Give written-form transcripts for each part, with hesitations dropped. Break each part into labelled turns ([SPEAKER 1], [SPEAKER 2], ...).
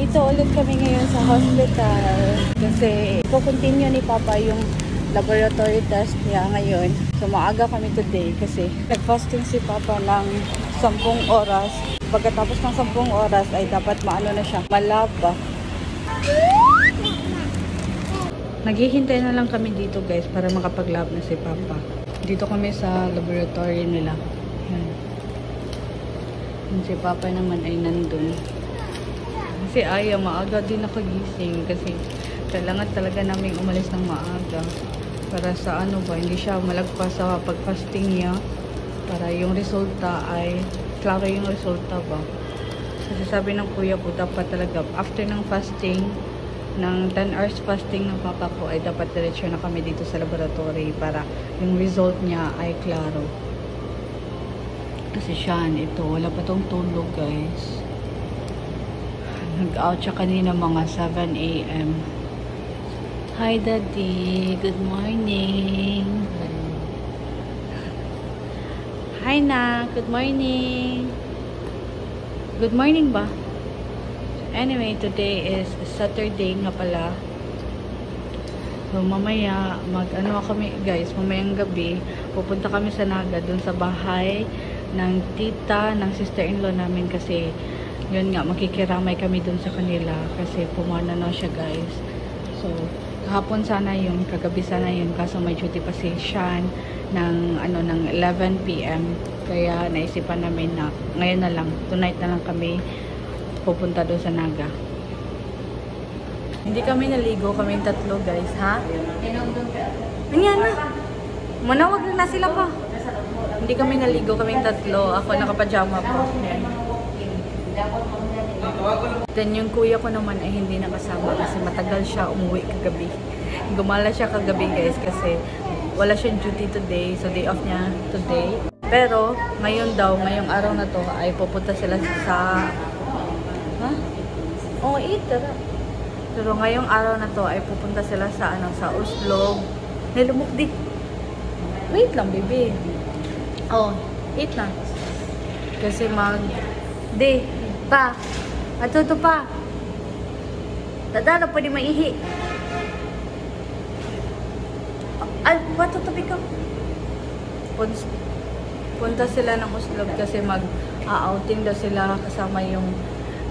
[SPEAKER 1] Nandito ulit kami ngayon sa hospital kasi i-continue ni Papa yung laboratory test niya ngayon. So maaga kami today kasi nag-fasting si Papa ng 10 oras. Pagkatapos ng 10 oras ay dapat maano na siya, malaba. Naghihintay na lang kami dito guys para makapag-lab na si Papa. Dito kami sa laboratory nila. Si Papa naman ay nandun. Si Aya maaga din nakagising kasi kailangan talaga namin umalis ng maaga para sa ano ba, hindi siya malagpas sa pag-fasting niya para yung resulta ay klaro yung resulta ba. Kasi sabi ng kuya ko dapat talaga after ng fasting ng 10 hours fasting ng Papa ko ay dapat diretso na kami dito sa laboratory para yung result niya ay klaro. Kasi siya ito, wala pa tong tulog guys. Nag-out siya kanina mga 7 AM. Hi Daddy, good morning. Hi na, good morning. Good morning ba? Anyway, today is Saturday nga pala. So mamaya mag-ano kami guys, mamayang gabi pupunta kami sa Naga dun sa bahay ng tita ng sister-in-law namin kasi yun nga, makikiramay kami dun sa kanila kasi pumana na siya guys. So kahapon sana yun, kagabi sana yun, kaso may duty pa si Sean ng, ng 11 PM. Kaya naisipan namin na ngayon na lang, tonight na lang kami pupunta doon sa Naga. Hindi kami naligo, kaming tatlo guys, ha? Ganyan na. Manawag na sila pa. Hindi kami naligo, kaming tatlo. Ako nakapajama pa. Then yung kuya ko naman ay hindi nakasama kasi matagal siya umuwi kagabi. Gumala siya kagabi guys kasi wala siyang duty today. So day off niya today. Pero ngayon daw, ngayong araw na to ay pupunta sila sa... Ha? Oh, tara. Pero ngayong araw na to ay pupunta sila sa sa Oslo. Nilumok di. Wait lang, baby. Oh, eat lang. Kasi pa. Ato to pa. Tadala pwede maihi. Ay, patutupi ka. Punta sila ng Oslo kasi mag-outing daw sila kasama yung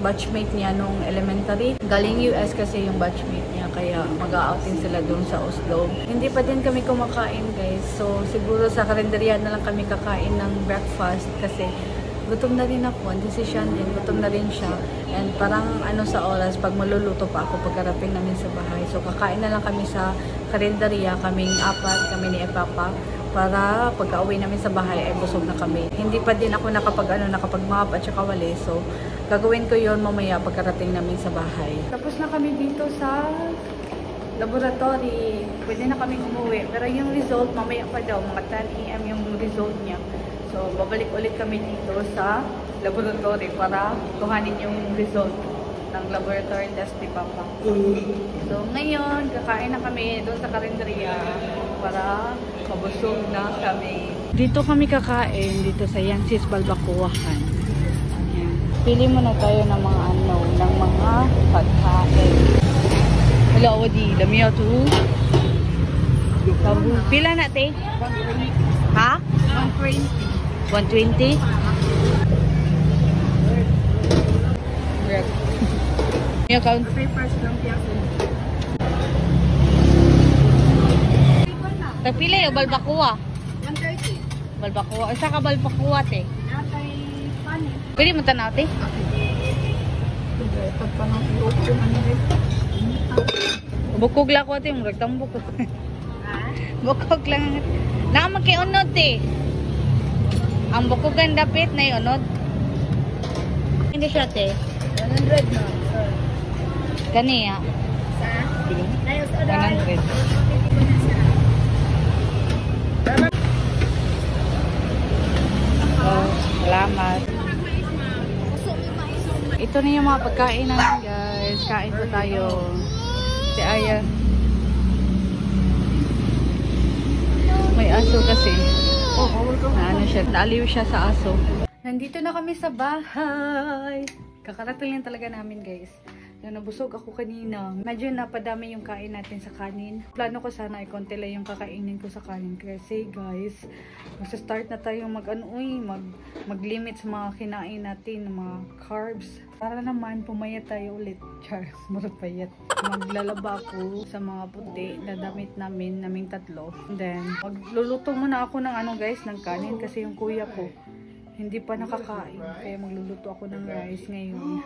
[SPEAKER 1] batchmate niya nung elementary. Galing US kasi yung batchmate niya kaya mag-outing sila doon sa Oslo. Hindi pa din kami kumakain guys. So siguro sa kalendarya na lang kami kakain ng breakfast kasi gutom na rin ako. Hindi si Sean din. Gutom na rin siya. And parang sa oras, pag maluluto pa ako pagkarating namin sa bahay. So kakain na lang kami sa kalendarya. Kaming apat, kami ni Papa. Para pagka-uwi namin sa bahay ay busog na kami. Hindi pa din ako nakapag-map at saka wali. So gagawin ko yon mamaya pagkarating namin sa bahay. Tapos na kami dito sa laboratory. Pwede na kami umuwi. Pero yung result, mamaya pa daw. Mga 10 AM yung result niya. So, babalik ulit kami dito sa laboratory para kuhanin yung result ng laboratory test ni Papa. So, ngayon, kakain na kami doon sa karinderya para mabusog na kami. Dito kami kakain, dito sa Yancy's Balbacoahan. Ayan. Pili muna tayo ng mga ng mga pagkain. Hello, Wadi. Damiyo to. Pila na, te? Ha? 120. 120? Yung count? Papers lang piyaso. Tagpila yung balbacoa? 130. Balbacoa. Isa ka balbacoa, te? Natay panin. Pwede mo tanaw, te? Bukog lang ko, te. Muragtang bukog. Bukog lang. Nakamakiunod, te. Ang bukugan dapit na yunod. Hindi siya, te. 100 na. Kani, ha? Sa? 100. Oh, salamat. Ito na yung mga pagkain namin, guys. Kain po tayo. Si Aya. May aso kasi. Naaliw siya sa aso. Nandito na kami sa bahay. Kakarating lang talaga namin guys. So, nabusog ako kanina. Medyo napadami yung kain natin sa kanin. Plano ko sana ay konti lang yung kakainin ko sa kanin. Kasi guys, magsa-start na tayo mag-limit sa mga kinain natin, mga carbs. Para naman pumayat tayo ulit. Char, marapayat. Maglalaba ako sa mga puti na damit naming tatlo. And then, magluluto muna ako ng guys, ng kanin. Kasi yung kuya ko, hindi pa nakakain. Kaya magluluto ako ng rice ngayon.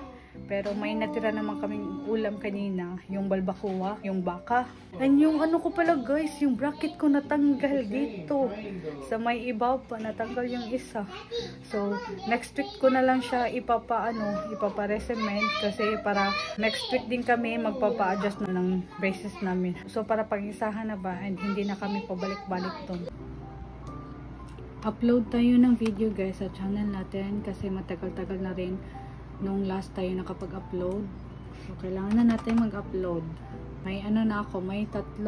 [SPEAKER 1] Pero may natira naman kaming ulam kanina. Yung balbacoa, yung baka. And yung ko pala guys, yung bracket ko natanggal dito. Sa may ibaw pa, natanggal yung isa. So, next week ko na lang siya ipapa-resement. Kasi para next week din kami magpapa-adjust na ng braces namin. So, para pag-isahan na ba and hindi na kami pabalik-balik doon. Upload tayo ng video guys sa channel natin kasi matagal-tagal na rin nung last tayo nakapag-upload. So, kailangan na natin mag-upload. May na ako, may 3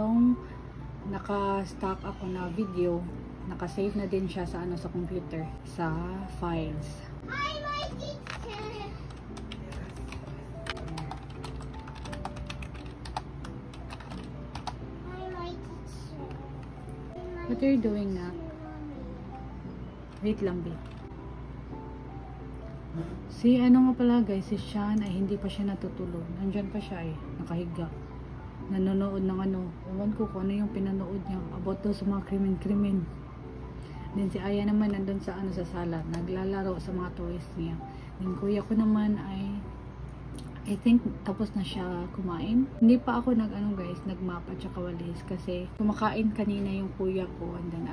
[SPEAKER 1] naka-stock ako na video. Naka-save na din siya sa sa computer, sa files.
[SPEAKER 2] Hi, my teacher. Hi, my teacher.
[SPEAKER 1] What are you doing na? Wait lang, babe. Si nga pala guys, si Sean ay hindi pa siya natutulog. Nandyan pa siya nakahiga. Nanonood ng ewan ko kung ano yung pinanood niya about daw sa mga krimen-krimen. Then si Aya naman nandun sa sa sala, naglalaro sa mga toys niya. Then kuya ko naman ay I think tapos na siya kumain. Hindi pa ako guys, nagmap at saka walis kasi kumakain kanina yung kuya ko and then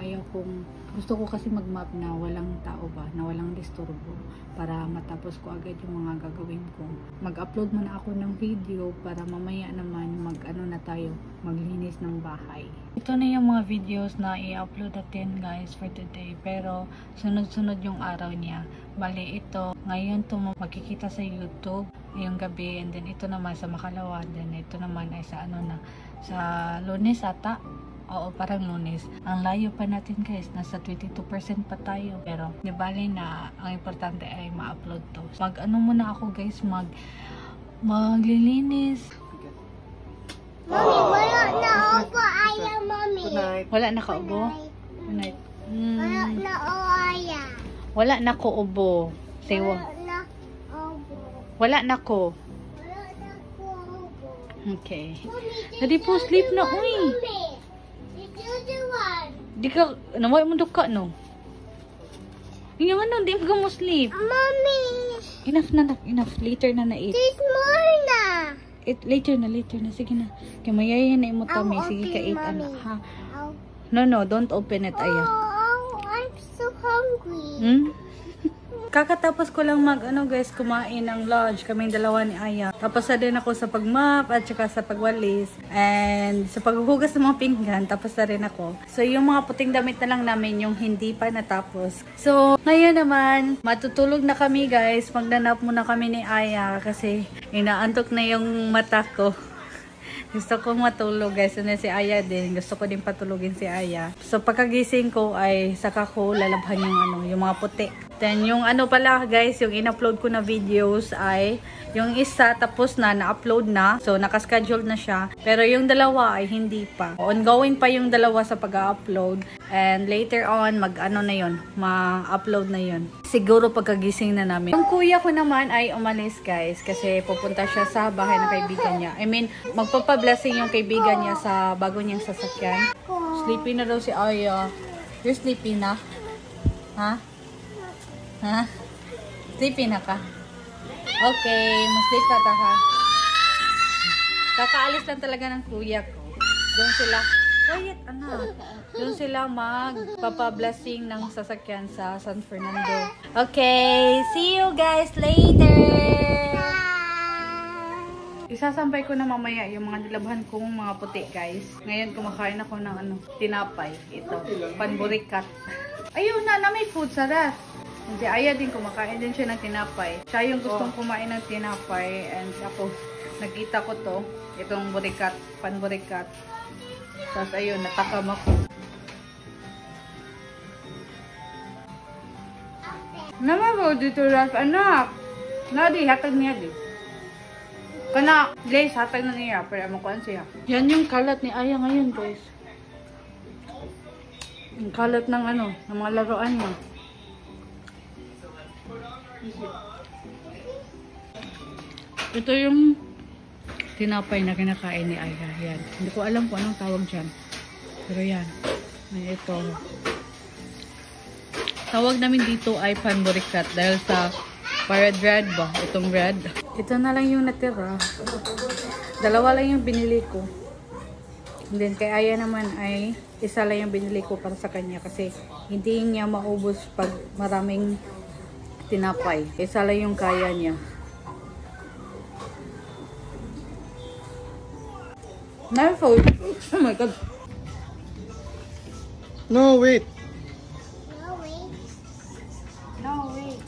[SPEAKER 1] gusto ko kasi magmap na walang tao ba, na walang disturbo para matapos ko agad yung mga gagawin ko. Mag-upload muna ako ng video para mamaya naman na tayo, maglinis ng bahay. Ito na yung mga videos na i-upload natin guys for today pero sunod-sunod yung araw niya. Bali ito, ngayon to makikita sa YouTube ngayong gabi and then ito naman sa makalawa, then ito naman ay sa sa Lunes ata. Oo, parang Lunes. Ang layo pa natin guys, nasa 22% pa tayo. Pero di bali na ang importante ay ma-upload to. Muna ako guys, maglilinis.
[SPEAKER 2] Mommy, wala na ako. Aya, mommy.
[SPEAKER 1] Wala na kaubo? Good night.
[SPEAKER 2] Wala na ako, Aya.
[SPEAKER 1] Wala na ko ubo. Say
[SPEAKER 2] Wala na ako.
[SPEAKER 1] wala na ko.
[SPEAKER 2] Wala na ako.
[SPEAKER 1] Okay.
[SPEAKER 2] Mommy,
[SPEAKER 1] Dali po, sleep na. Uy.
[SPEAKER 2] Did you do one?
[SPEAKER 1] Di ka, naway mo duka no? Yung di mo sleep.
[SPEAKER 2] Mommy,
[SPEAKER 1] Enough na, enough. Later na eat.
[SPEAKER 2] there's more na.
[SPEAKER 1] Later na. Sige na. Kaya mayaya na imo tummy.
[SPEAKER 2] I'll
[SPEAKER 1] Sige ka
[SPEAKER 2] open,
[SPEAKER 1] eat,
[SPEAKER 2] Mommy.
[SPEAKER 1] ha?
[SPEAKER 2] Oh,
[SPEAKER 1] No, don't open it, Aya.
[SPEAKER 2] I'm so hungry.
[SPEAKER 1] Hmm? Kakatapos ko lang guys, kumain ng lunch. Kaming dalawa ni Aya. Tapos na din ako sa pagmap at saka sa pagwalis. And sa paghuhugas ng mga pinggan, tapos na rin ako. So, yung mga puting damit na lang namin, yung hindi pa natapos. So, ngayon naman, matutulog na kami guys. Magdanap muna kami ni Aya kasi inaantok na yung mata ko. Gusto ko matulog guys. Ano si Aya din. Gusto ko din patulogin si Aya. So pagkagising ko ay saka ko lalabhan yung mga puti. Then yung pala guys, yung in-upload ko na videos ay yung isa tapos na-upload na. So naka-schedule na siya. Pero yung dalawa ay hindi pa. Ongoing pa yung dalawa sa pag-upload. And later on, ma-upload na yun. Siguro pagkagising na namin. Yung kuya ko naman ay umalis guys kasi pupunta siya sa bahay ng kaibigan niya. I mean, magpapablessing yung kaibigan niya sa bago niyang sasakyan. Sleepy na daw si Aya. You're sleepy na? Ha? Ha? Sleepy na ka? Okay, mag-sleep ka ta ha. Kakaalis lang talaga ng kuya ko. Doon sila, quiet anak. Doon sila magpapablessing ng sasakyan sa San Fernando. Okay, see you guys later! Isasampay ko na mamaya yung mga nilabhan kong mga puti guys. Ngayon kumakain ako ng tinapay. Ito, panburikat. Ayun na may food sa ref. Si Aya din kumakain din siya ng tinapay. Siya yung gustong kumain ng tinapay and ako nakita ko to, itong burikat, panburikat. Tapos ayun, natakam ako. Naman po dito ref, anak. Nadi, hatag niya di. Kana, guys, hatag na niya. Pero makuhaan siya. Yan yung kalat ni Aya ngayon, guys. Yung kalat ng ano, ng mga laruan niya. Ito yung tinapay na kinakain ni Aya. Yan. Hindi ko alam kung anong tawag dyan. Pero yan. May ito. Tawag namin dito ay panburikat dahil sa red ba? Itong red. Ito na lang yung natira. Dalawa lang yung binili ko. And then kay Aya naman ay isa lang yung binili ko para sa kanya kasi hindi niya maubos pag maraming tinapay. Isa lang yung kaya niya. Nerful. Oh my god.
[SPEAKER 3] No, wait.
[SPEAKER 2] No, wait.
[SPEAKER 1] No, wait.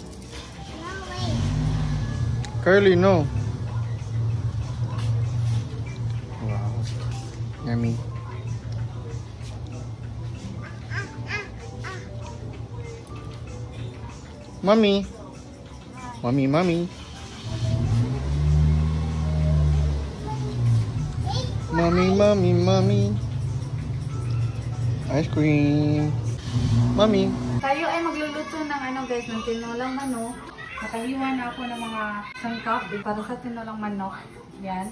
[SPEAKER 2] No, wait.
[SPEAKER 3] Curly, no. Wow. Yummy. Mommy. Mommy, mommy. Mommy, mommy, mommy. Ice cream. Mommy.
[SPEAKER 1] Tayo ay magluluto ng ano guys, ng tinolang manok. Nakahiwa na ako ng mga sangkap para sa tinolang manok. Yan.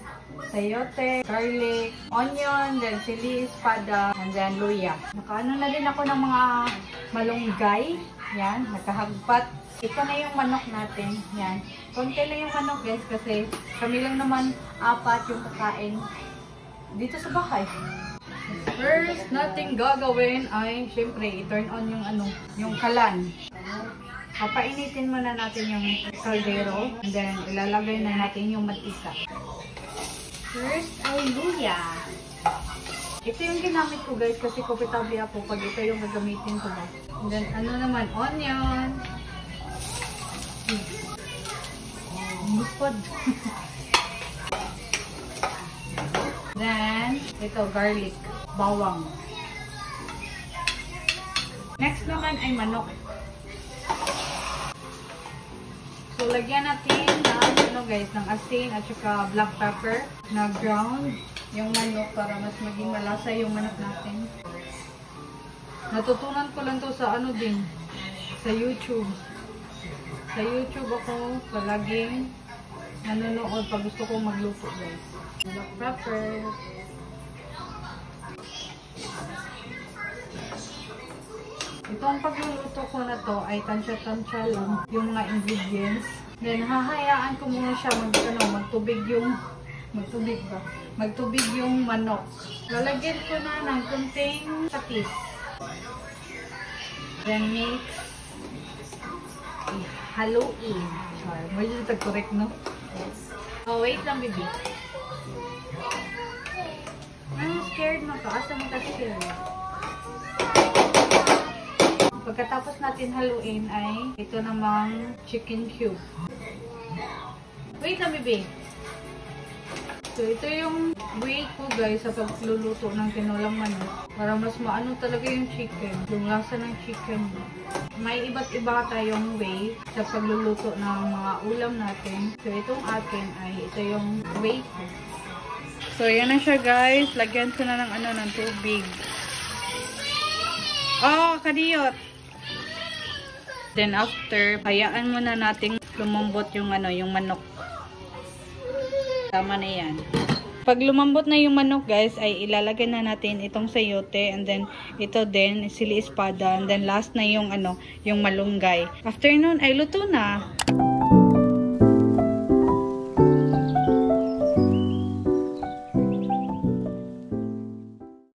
[SPEAKER 1] Sayote, garlic, onion, then sili, espada, and then luya. Nakaano na din ako ng mga malunggay. Yan. Nakahagpat. Ito na yung manok natin. Yan. Konti lang yung manok guys kasi kami lang naman apat yung kakain dito sa bahay. First nating gagawin ay syempre i-turn on yung ano, yung kalan. Papainitin muna natin yung kaldero and then ilalagay na natin yung mantika. First ay luya. Ito yung ginamit ko guys kasi komportable ako pag ito yung gagamitin ko guys. And then ano naman, onion. Lupad. Then, ito, garlic, bawang. Next naman ay manok. So, lagyan natin ng, ano guys, ng asin at saka black pepper na ground yung manok para mas maging malasa yung manok natin. Natutunan ko lang to sa ano din, sa YouTube. Sa YouTube ako palaging nanonood pag gusto kong magluto guys. Black pepper. Itong pagluluto ko na to ay tansya-tansya lang yung mga ingredients. Then hahayaan ko muna siya magtubig yung manok. Lalagyan ko na ng kunting patis. Then mix. Haluin. Sorry, may dito correct no? Oh, wait lang baby. I'm scared na to. Asa mo ka-scared? Pagkatapos natin haluin ay ito namang chicken cube. Wait lang, bebe. So, ito yung way ko guys sa pagluluto ng tinolang manok. Para mas maano talaga yung chicken. Yung lasa ng chicken. May iba't iba tayong way sa pagluluto ng mga ulam natin. So, itong akin ay ito yung way ko. So, yan na siya guys. Lagyan ko na ng ano, ng tubig. Oh, kadiyot! Then after, hayaan muna nating lumambot yung ano, yung manok. Tama na yan. Pag lumambot na yung manok guys, ay ilalagay na natin itong sayote and then ito din, sili espada and then last na yung ano, yung malunggay. After nun ay luto na.